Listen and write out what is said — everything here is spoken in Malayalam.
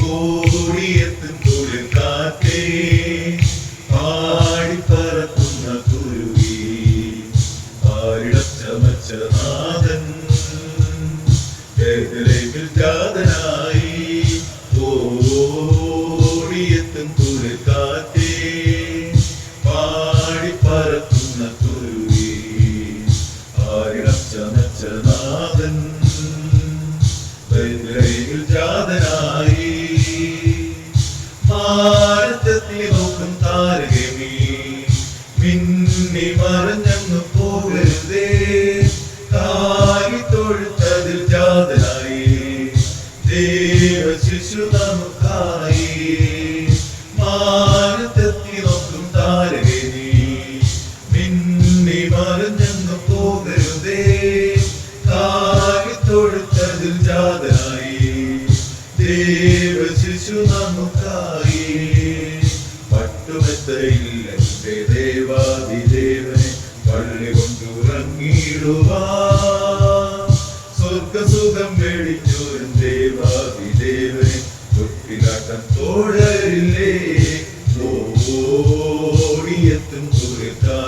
ഓടിയെത്തും കുളിർ കാറ്റേ പാടിപ്പറക്കുന്ന കുരുവി പാരിടച്ചമച്ച നാഥൻ ബേത്ലഹേമിൽ ജാതനായി ഓടിയെത്തും കുളിർ കാറ്റേ പാടിപ്പറക്കുന്ന കുരുവി പാരിടച്ചമച്ച നാഥൻ ബേത്ലഹേമിൽ ജാതനായി മാനത്തെത്തി നോക്കും താരകമേ മിന്നി മറഞ്ഞങ്ങ് പോകരുതേ കാലിത്തൊഴുത്തതിൽ ജാതനായി ദേവ ശിശു നമുക്കായി മാനത്തെത്തി നോക്കും താരകമേ മിന്നി മറഞ്ഞങ്ങ് പോകരുതേ കാലിത്തൊഴുത്തതിൽ ജാതനായി ദേവ ശിശു നമുക്കായി പട്ടുമെത്തയിൽ എന്റെ ദേവാദിദേവനെ പള്ളി കൊണ്ടുറങ്ങിടുവാൻ സ്വർഗസുഖം മേടിച്ചോരും ദേവാദിദേവനെ തൊട്ടിലാട്ടം തോഴരില്ലേ ഓടിയെത്തും കുറിക്കാ